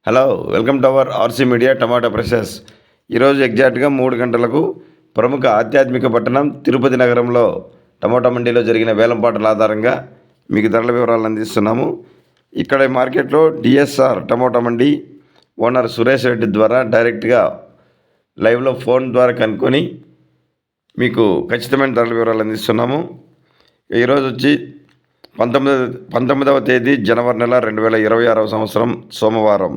Hello, welcome to our RC media tomato prices. ఈరోజు ఎగ్జాక్ట్గా 3 గంటలకు ప్రముఖ ఆధ్యాత్మిక పట్టణం తిరుపతి నగరంలో టమాటా మండీలో జరిగిన వేలంపాటల ఆధారంగా మీకు ధరల వివరాలు అందిస్తున్నాము. ఇక్కడ మార్కెట్లో డిఎస్ఆర్ టమాటా మండీ ఓనర్ సురేష్ రెడ్డి ద్వారా డైరెక్ట్గా లైవ్లో ఫోన్ ద్వారా కనుక్కొని మీకు ఖచ్చితమైన ధరల వివరాలు అందిస్తున్నాము. ఈరోజు వచ్చి 19వ తేదీ జనవరి నెల 2026వ సంవత్సరం సోమవారం.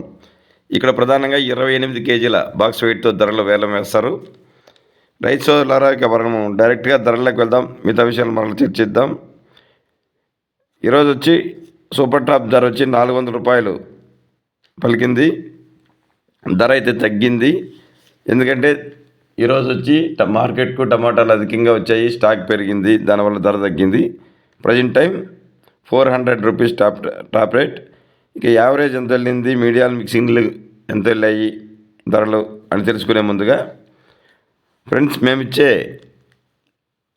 ఇక్కడ ప్రధానంగా 28 కేజీల బాక్స్ వెయిట్తో ధరలు వేలం వేస్తారు. రైతు సోదరులారా, ఇక మనము డైరెక్ట్గా ధరలకు వెళ్దాం, మిగతా విషయాలు మనం చర్చిద్దాం. ఈరోజు వచ్చి సూపర్ టాప్ ధర వచ్చి 400 రూపాయలు పలికింది. ధర అయితే తగ్గింది, ఎందుకంటే ఈరోజు వచ్చి మార్కెట్కు టమాటాలు అధికంగా వచ్చాయి, స్టాక్ పెరిగింది, దానివల్ల ధర తగ్గింది. Present time 400 rupees top rate. ఇక యావరేజ్ ఎంత వెళ్ళింది, మీడియాలు మిక్సింగ్లు ఎంత వెళ్ళాయి ధరలు అని తెలుసుకునే ముందుగా ఫ్రెండ్స్, మేమిచ్చే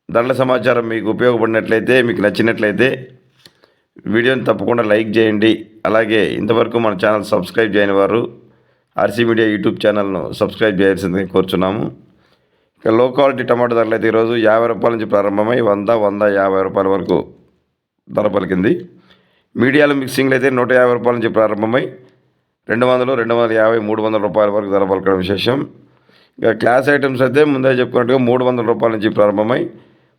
ధరల సమాచారం మీకు ఉపయోగపడినట్లయితే, మీకు నచ్చినట్లయితే వీడియోని తప్పకుండా లైక్ చేయండి. అలాగే ఇంతవరకు మన ఛానల్ సబ్స్క్రైబ్ చేయని వారు ఆర్సీ మీడియా యూట్యూబ్ ఛానల్ను సబ్స్క్రైబ్ చేయాల్సిందిగా కోరుచున్నాము. ఇక లో క్వాలిటీ టమాటో ధరలు అయితే ఈరోజు 50 రూపాయల నుంచి ప్రారంభమై 100-150 రూపాయల వరకు ధర పలికింది. మీడియాలు మిక్సింగ్లు అయితే 150 రూపాయల నుంచి ప్రారంభమై 200, 250, 300 రూపాయల వరకు ధర పలకడం విశేషం. ఇక క్లాస్ ఐటమ్స్ అయితే ముందే చెప్పుకున్నట్టుగా 300 రూపాయల నుంచి ప్రారంభమై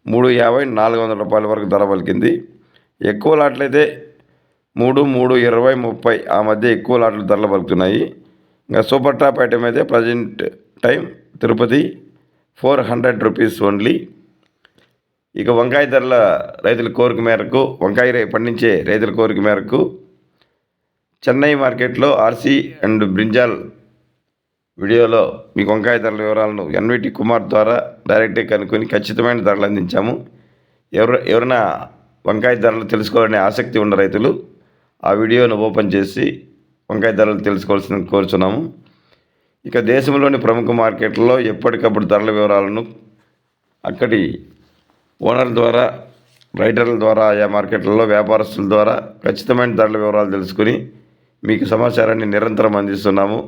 350, 400 రూపాయల వరకు ధర పలికింది. ఎక్కువ లాట్లు అయితే 3, 20, 30 ఆ మధ్య ఎక్కువ లాట్లు ధరలు పలుకుతున్నాయి. ఇంకా సూపర్ టాప్ ఐటమ్ అయితే present time Tirupati 400 rupees only. ఇక వంకాయ ధరల రైతుల కోరిక మేరకు, వంకాయ పండించే రైతుల కోరిక మేరకు చెన్నై మార్కెట్లో ఆర్సీ అండ్ బ్రింజాల్ వీడియోలో మీకు వంకాయ ధరల వివరాలను ఎన్విటి కుమార్ ద్వారా డైరెక్ట్గా కనుక్కొని ఖచ్చితమైన ధరలు అందించాము. ఎవరైనా వంకాయ ధరలు తెలుసుకోవాలనే ఆసక్తి ఉన్న రైతులు ఆ వీడియోను ఓపెన్ చేసి వంకాయ ధరలు తెలుసుకోవాల్సింది కోరుచున్నాము. ఇక దేశంలోని ప్రముఖ మార్కెట్లలో ఎప్పటికప్పుడు ధరల వివరాలను అక్కడి ఓనర్ ద్వారా, రైటర్ల ద్వారా, ఆయా మార్కెట్లలో వ్యాపారస్తుల ద్వారా ఖచ్చితమైన ధరల వివరాలు తెలుసుకుని మీకు సమాచారాన్ని నిరంతరం అందిస్తున్నాము.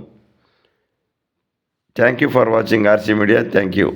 Thank you for watching RC media. Thank you.